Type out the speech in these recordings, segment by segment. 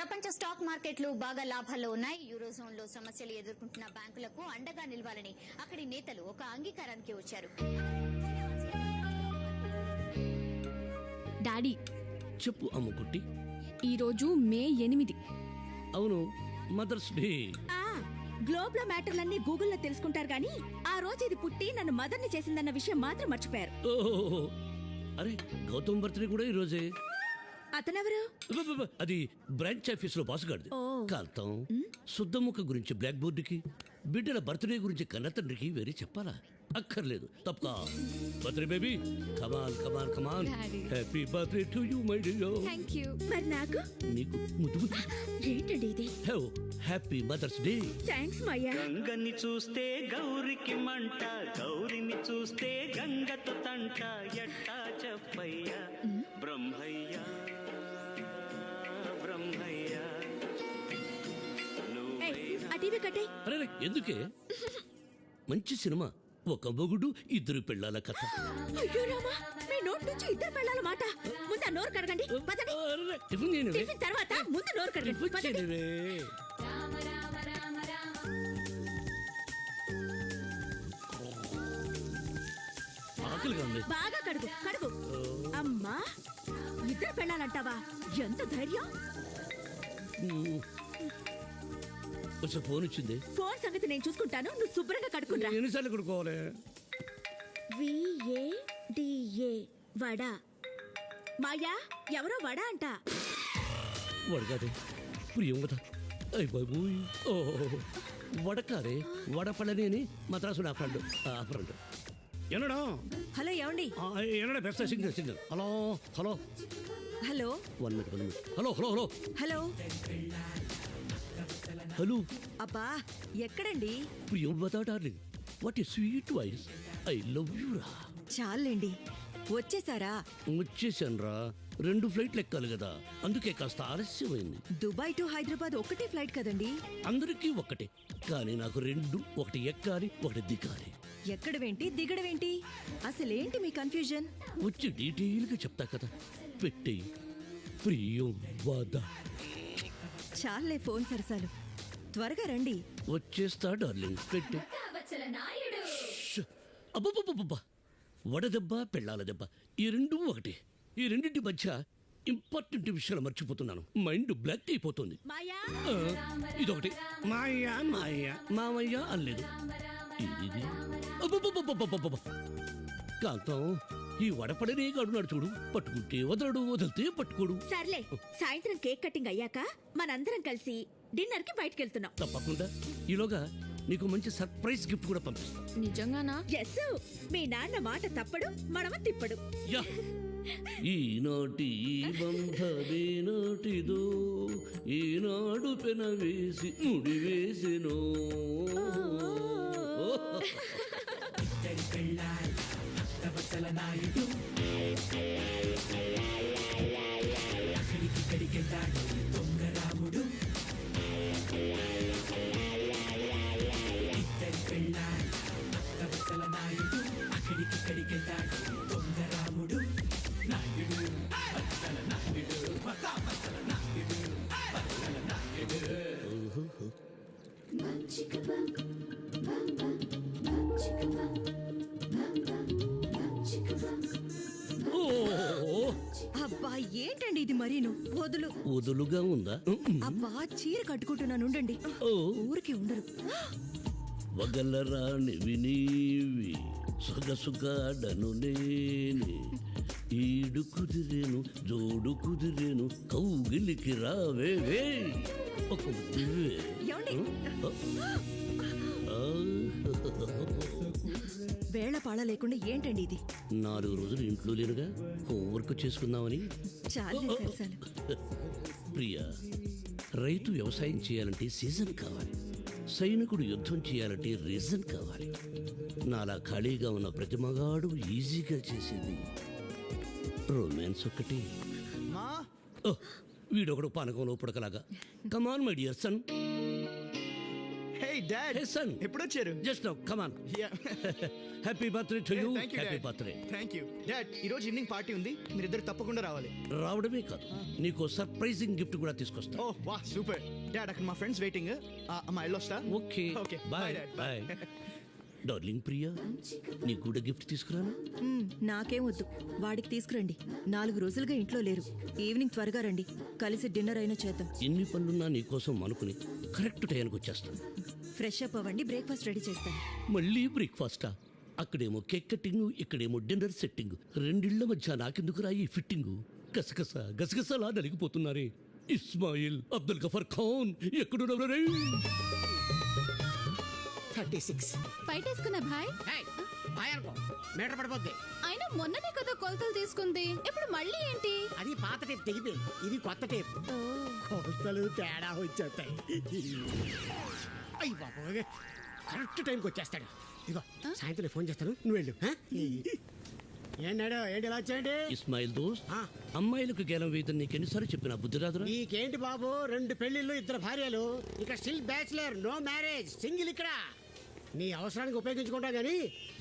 ప్రపంచ స్టాక్ మార్కెట్లు బాగా లాభాల్లో ఉన్నాయి. యూరోజోన్ లో సమస్యలు ఎదుర్కొంటున్న బ్యాంకులకు అండగా నిలవాలని అక్కడి నేతలు ఒక అంగీకారానికి వచ్చారు. డాడీ చెప్పు అమ్ముకుట్టి. ఈరోజు మే 8. అవును, మదర్స్ డే. గ్లోబ్ లో మ్యాటర్లన్నీ గూగుల్లో తెలుసుకుంటారు గానీ ఆ రోజు ఇది పుట్టి నన్ను మదర్ని చేసిందన్న విషయం మాత్రం మర్చిపోయారు. ఓహో, అరే గౌతమ్ బర్త్డే కూడా ఈ రోజే. అతనెవరు? అది బ్రాంచ్ ఆఫీస్ లో బాస్ గారిది. ఓ. కాంతం, శుద్ధముఖ గురించి బ్లాక్ బోర్డుకి, బిడ్డల బర్త్డే గురించి కన్నతండ్రికి వేరే చెప్పాలా? అక్కర్లేదు, తప్పక. Birthday baby, come on come on come on. Daddy. Happy birthday to you my dear. Thank you. మరి నాకు నీకు ముద్దు ముద్దు. ఏంటండి ఇది? Happy mother's day. Thanks Maya. గంగని చూస్తే గౌరికి మంట, గౌరిని చూస్తే గంగతో తంట, ఎట్టా చెప్పయ్యా బ్రహ్మయ్య బ్రహ్మయ్య. ఆ టీవీ కట్టే. అరే ఎందుకే? మంచి సినిమా, ఒక మొగుడు ఇద్దరు పెళ్ళాల కథ. అయ్యో రామా, మీ నోట్ నుంచి ఇద్దరు పెళ్ళాల మాట. ముందు ఆ నోరు కడగండి, పదండి. అరే, టిఫిన్ చేయనివే. టిఫిన్ తర్వాత ముందు నోరు కడగండి, టిఫిన్ పదండి. చేయనివే. ఆకలిగా ఉంది. బాగా కడుగు కడుగు. అమ్మా, ఇద్దరు పెళ్ళాలంటావా? ఎంత ధైర్యం! కొంచెం ఫోన్ వచ్చింది. ఫోన్ సంగతి నేను చూసుకుంటాను, నువ్వు శుభ్రంగా కడుకుంటా. ఎన్నిసార్లు కొడుకోవాలి? VADA వడ. మాయా, ఎవరో వడ అంట. వాడు కాదే, ప్రియం కదా. అయ్య బాబోయ్, ఓ వడకారే, వడపడని అని మద్రాసు నా ఫ్రెండ్. ఎన్నడా? హలో, ఏమండి? ఎన్నడా? Best signal signal. Hello hello hello 1 minute. Hello hello hello hello hello. అబ్బా, ఎక్కడండి? ప్రియం వదా darling, what a sweet voice. I love you రా. చాలండి, వచ్చేసారా? వచ్చేసాను రా. 2 ఫ్లైట్లు ఎక్కాలి కదా, అందుకే కాస్త ఆలస్యమైంది. దుబాయ్ టు హైదరాబాద్ ఒకటే ఫ్లైట్ కదండి. అందరికీ ఒకటే, కానీ నాకు 2, ఒకటి ఎక్కాలి, ఒకటి దిగాలి. ఎక్కడవేంటి దిగడవేంటి? అసలేంటి మీ కన్ఫ్యూజన్? వచ్చి డీటెయిల్గా చెప్తా కదా, పెట్టే. ప్రియం వదా. చాలే ఫోన్ సరసాలు, త్వరగా రండి. వచ్చేస్తా డార్లింగ్, పెట్టే. అబ్బబ్బబ్బబ్బా, వడదెబ్బ పెళ్ళాల దెబ్బ, ఈ 2 ఒకటి. ఈ రెండింటి మధ్య ఇంపార్టెంట్ విషయాలు మర్చిపోతున్నాను. మైండ్ బ్లాక్ అయిపోతుంది. మాయా, ఇదొకటి. మాయా మాయా మామయ్య అనలేదు. ఇది అబ్బబ్బబ్బబ్బబ్బబ్బ. కాంతం, ఈ వడపడనే గడున్నాడు చూడు, పట్టుకుంటే వదలడు, వదిలితే పట్టుకోడు. సర్లే, సాయంత్రం కేక్ కటింగ్ అయ్యాక మనందరం కలిసి డిన్నర్ కి బయటకు వెళ్తున్నాం. తప్పకుండా. ఈలోగా నీకు మంచి సర్ప్రైజ్ గిఫ్ట్ కూడా పంపిస్తా. నిజంగానా? ఎస్, మీ నాన్న మాట తప్పడు, మడమ తిప్పడు. యా. ఈనాటి బంధమేనాటిదో, ఈనాడు పెన వేసి ముడి వేసెనో. అబ్బా, ఏంటండి ఇది మరీను? వదులు. వదులుగా ఉందా? అబ్బా, చీర కట్టుకుంటున్నానుండండి. ఓ, ఊరికి ఉండరు. వగలరానివి నీవి, సొగసుగాడను నేనే. ఈడు కుదిరేను, జోడు కుదిరేను, కౌగిలికి రావేవే. ఒక ముద్దువే. ఏమండి? వేళ పాళ లేకుండా ఏంటండి ఇది? 4 రోజులు ఇంట్లో లేనుగా, హోంవర్క్ చేసుకుందామని. చాలే సరసాలు. ప్రియా, రైతు వ్యవసాయం చేయాలంటే సీజన్ కావాలి, సైనికుడు యుద్ధం చేయాలంటే రీజన్ కావాలి. నాలా ఖాళీగా ఉన్న ప్రతి మగాడు ఈజీగా చేసేది రొమాన్స్ ఒక్కటి. వీడొకడు పానకంలో పుడకలాగా. Come on my dear son. Hey dad, Hey son. ఎప్పుడొచ్చారు? Just now, come on. Yeah. Happy birthday to you. Thank you happy birthday. Thank you dad. ఈ రోజు ఈవినింగ్ పార్టీ ఉంది, మీరిద్దరు తప్పకుండా రావాలి. రావడమే కాదు, నీకు సర్ప్రైజింగ్ గిఫ్ట్ కూడా తీసుకొస్తా. ఓ వా సూపర్ డాడ్. అక్కడ మా ఫ్రెండ్స్ వెయిటింగ్. అమ్మా వెళ్ళొస్తా. Okay okay bye dad bye. Darling Priya, నీకు కూడా గిఫ్ట్ తీసుకురాను. నాకేం వద్దు, వాడికి తీసుకురండి. 4 రోజులుగా ఇంట్లో లేరు. ఈవినింగ్ త్వరగా రండి, కలిసి డిన్నర్ అయినా చేద్దాం. ఎన్ని పనులున్నా నీకోసం అనుకుని కరెక్ట్ టైంకి వచ్చేస్తాను. ఫ్రెష్ అప్ అవ్వండి, బ్రేక్ఫాస్ట్ రెడీ చేస్తాను. మళ్ళీ బ్రేక్ఫాస్టా? అక్కడేమో కేక్ కట్టింగ్, ఇక్కడేమో డిన్నర్ సెట్టింగ్. రెండిళ్ల మధ్య నాకెందుకు రాయి ఫిట్టింగ్? గసగస గసగసలా నలిగిపోతున్నారే. ఇస్మాయిల్ అబ్దుల్ గఫర్ ఖాన్ ఎక్కడున్నారే? 36. బయటేసుకున్న భాయ్. మీటర్ పడిపోద్ది. అయినా మొన్ననే కదా కొలతలు తీసుకుంది, ఇప్పుడు మళ్ళీ ఏంటి? అది పాత టేప్ తెగిపోయింది, ఇది కొత్త టేప్. కొలతలు తేడా వచ్చేస్తాయి. అయ్యి బాబు, కరెక్ట్ టైంకి వచ్చేస్తాడు. ఇదిగో సాయంత్రం ఫోన్ చేస్తాను, నువ్వు వెళ్ళు. ఏంటాడు ఏంటి ఇలా వచ్చేయండి? ఇస్మాయిల్ దోస్త్, ఆ. అమ్మాయిలకు గేలం వేయదని నీకు ఎన్నిసార్లు చెప్పినా బుద్ధి రాదురా? నీకేంటి బాబు, 2 పెళ్లిళ్ళు 2 భార్యలు. ఇక్కడ still bachelor, no marriage, single. ఇక్కడ నీ అవసరానికి ఉపయోగించుకుంటా గానీ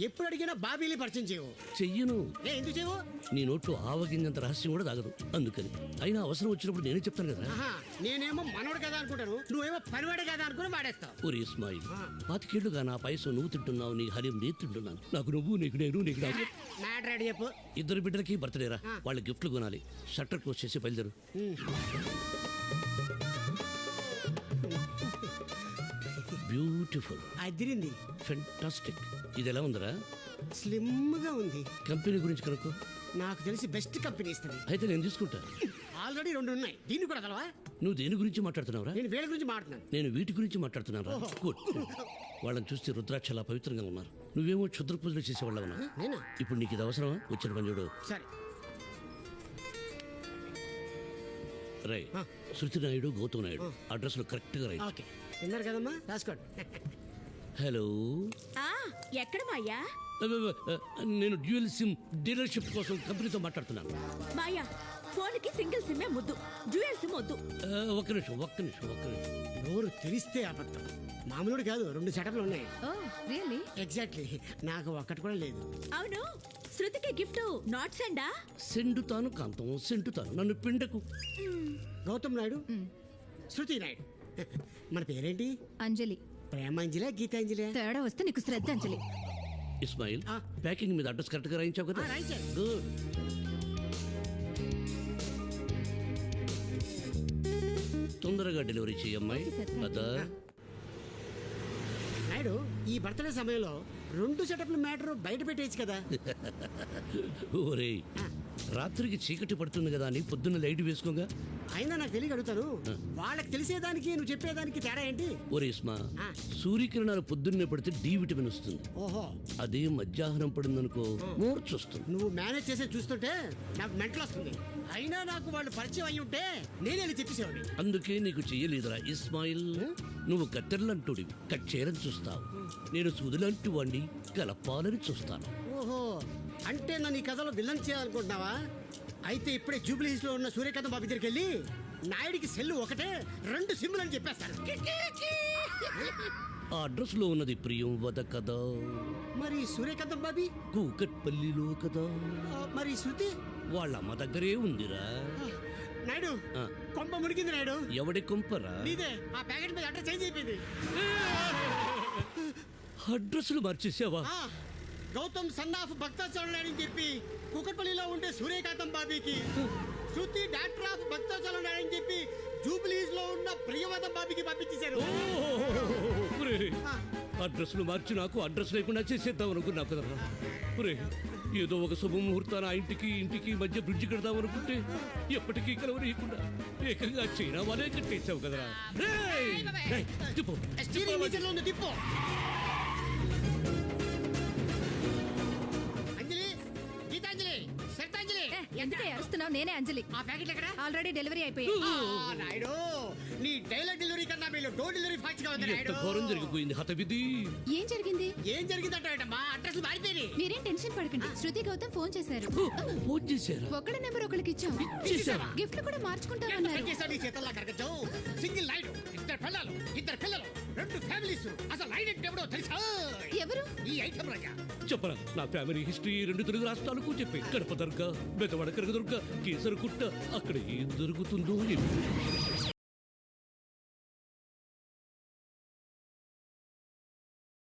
ఎప్పుడు అడిగినా బాబీని పరిచయం చేయవు. చెయ్యను. ఎందుకు చేయవు? నీ నోట్లో ఆవగింజంత రహస్యం కూడా తాగదు, అందుకని. అయినా అవసరం వచ్చినప్పుడు నేనే చెప్తాను కదా. ఆహా, నేనేమో మనోడు కదా అనుకుంటాను, నువ్వేమో పనివాడు కదా అనుకుని వాడేస్తావు. ఒరే ఇస్మాయిల్, 25 ఏళ్లుగా నా పైసలు నువ్వు తింటున్నావు, నీ హరిం నేను తింటున్నాను. నాకు నువ్వు, నీకు నేను, నీకు నాకు. మ్యాటర్ రెడీ చెప్పు. 2 బిడ్డలకి బర్త్డేరా, వాళ్ళ గిఫ్ట్లు కొనాలి. షట్టర్ క్లోజ్ చేసి బయలుదేరు. బ్యూటిఫుల్, అదిరింది, ఫెంటాస్టిక్. ఇది ఎలా ఉందరా? స్లిమ్ గా ఉంది. కంపెనీ గురించి కనుక్కో. నాకు తెలిసి బెస్ట్ కంపెనీ ఇస్తుంది. అయితే నేను తీసుకుంటా. ఆల్రెడీ 2 ఉన్నాయి, దీన్ని కూడా తెలవా? నువ్వు దేని గురించి మాట్లాడుతున్నావురా? నేను వీళ్ళ గురించి మాట్లాడుతున్నాను. నేను వీటి గురించి మాట్లాడుతున్నాను. గుడ్. వాళ్ళని చూస్తే రుద్రాక్షలా పవిత్రంగా ఉన్నారు. నువ్వేమో క్షుద్ర పూజలు చేసేవాళ్ళ ఉన్నా. నేనా? ఇప్పుడు నీకు ఇది అవసరమా? వచ్చిన పని చూడు. సరే. రై, శృతి నాయుడు, గౌతమ్ నాయుడు అడ్రస్లు కరెక్ట్గా రై. ఓకే, విన్నారు కదమ్మా, రాసుకోండి. హలో, ఎక్కడ మాయా? నేను డ్యూయల్ సిమ్ డీలర్షిప్ కోసం కంపెనీతో మాట్లాడుతున్నాను. మాయా, ఫోన్కి సింగిల్ సిమ్మే ముద్దు, డ్యూయల్ సిమ్ వద్దు. ఒక్క నిమిషం. నోరు తెరిస్తే అబద్ధం. మామూలుడు కాదు, 2 సెటప్లు ఉన్నాయి. ఓ రియల్లీ? ఎగ్జాక్ట్లీ, నాకు ఒక్కటి కూడా లేదు. అవును, శృతికి గిఫ్ట్ నాట్ సెండా? సెండుతాను కాంతం, సెంటుతాను, నన్ను పిండకు. గౌతమ్ నాయుడు, శృతి నాయుడు. మన పేరేంటి? అంజలి. ప్రేమాంజలి, గీతాంజలి? తేడా వస్తే నీకు శ్రద్ధాంజలి. ఇస్మాయిల్, ప్యాకింగ్ మీద అడ్రస్ కరెక్ట్గా రాయించావు కదా? రాయించాను. గుడ్. తొందరగా డెలివరీ చెయ్యమ్మాయి. అదా నాయుడు, ఈ బర్త్డే సమయంలో 2 సెటప్ల మ్యాటర్ బయట పెట్టేయచ్చు కదా. ఓరే, రాత్రికి చీకటి పడుతుంది కదా అని పొద్దున్న లైట్ వేసుకోగా. అయినా నాకు తెలియక అడుగుతాను, వాళ్ళకి తెలిసేదానికి నువ్వు చెప్పేదానికి తేడా ఏంటి? ఒరే ఇస్మా, సూర్యకిరణాలు పొద్దున్నే పడితే డి విటమిన్ వస్తుంది. ఓహో, అదే మధ్యాహ్నం పడిందనుకో మూర్చొస్తుంది. నువ్వు మేనేజ్ చేసే చూస్తుంటే నాకు మెంటల్ వస్తుంది. అయినా నాకు వాళ్ళు పరిచయం అయి ఉంటే నేనే వెళ్ళి చెప్పేసేవాడిని. అందుకే నీకు చెయ్యలేదురా ఇస్మాయిల్. నువ్వు కత్తెరలంటూడివి, కట్ చేయాలని చూస్తావు. నేను సూదులంటూ వాడిని కలపాలని చూస్తాను. ఓహో, అంటే నన్ను ఈ కథలో విలన్ చేయాలనుకుంటున్నావా? అయితే ఇప్పుడే జూబ్లీ హిల్స్ లో ఉన్న సూర్యకాంతం బాబు దగ్గరికి వెళ్ళి నాయుడికి సెల్లు ఒకటే 2 సిమ్లు అని చెప్పేస్తాను. ఆ అడ్రస్ లో ఉన్నది ప్రియం వద కదా. మరి సూర్యకాంతం బాబీ? కూకట్పల్లిలో కదా. మరి శృతి? వాళ్ళ అమ్మ దగ్గరే ఉందిరా. నాయుడు, ఆ. కొంప మునిగింది నాయుడు. ఎవడి కొంపరా? నీదే. ఆ ప్యాకెట్ మీద అడ్రస్ చేంజ్ అయిపోయింది. అడ్రస్లు మార్చేసావా? గౌతమ్ సన్నాఫ్ భక్తాచలం అని చెప్పి కుకట్పల్లిలో ఉండే సూర్యకాంతం బాబీకి, శృతి డాక్టర్ ఆఫ్ భక్తాచలం అని చెప్పి జూబ్లీస్ లో ఉన్న ప్రియవతం బాబీకి పంపించేశారు. అడ్రస్లు మార్చి నాకు అడ్రస్ లేకుండా చేసేద్దాం అనుకున్నావు కదరా. ఒరే, ఏదో ఒక శుభముహూర్తాన ఆ ఇంటికి మధ్య బ్రిడ్జి కడదాం అనుకుంటే ఎప్పటికీ కలవనీయకుండా ఏకంగా చైనా వాళ్ళే కట్టేసావు కదరా. తిప్పు. స్టీరింగ్ ఇంజిన్ లో ఉంది, తిప్పు. అంజలి, గీతాంజలి, శరతాంజలి, ఎందుకే అరుస్తున్నావు? నేనే అంజలి. ఆ ప్యాకెట్ ఎక్కడ? ఆల్రెడీ డెలివరీ అయిపోయాయి. నాయుడు నీ డైలర్ డెలివరీ కన్నా వీళ్ళు డోర్ డెలివరీ ఫాస్ట్ గా ఉంది ఎంత ఘోరం జరిగిపోయింది హతవిధి. ఏం జరిగింది? ఏం జరిగిందంటావేటమ్మా? అడ్రస్ మారిపోయింది. మీరేం టెన్షన్ పడకండి. శృతి గౌతమ్ ఫోన్ చేశారు. ఫోన్ చేశారా? ఒకళ్ళ నెంబర్ ఒకరికి ఇచ్చాం. చేశారా? గిఫ్ట్లు కూడా మార్చుకుంటామన్నారు. సింగిల్ లైన్, ఇద్దరు పిల్లలు 2 ఫ్యామిలీస్. అసలు లైన్ అంటే ఎవడో తెలుసా? ఎవరు? ఈ ఐటమ్ రాజా. చెప్పరా నా ఫ్యామిలీ హిస్టరీ 2 తెలుగు రాష్ట్రాలకు చెప్పి గడప దర్గా, బెదవాడ కనకదుర్గ, కేసరకుట్ట, అక్కడ ఏం జరుగుతుందో ఏమి.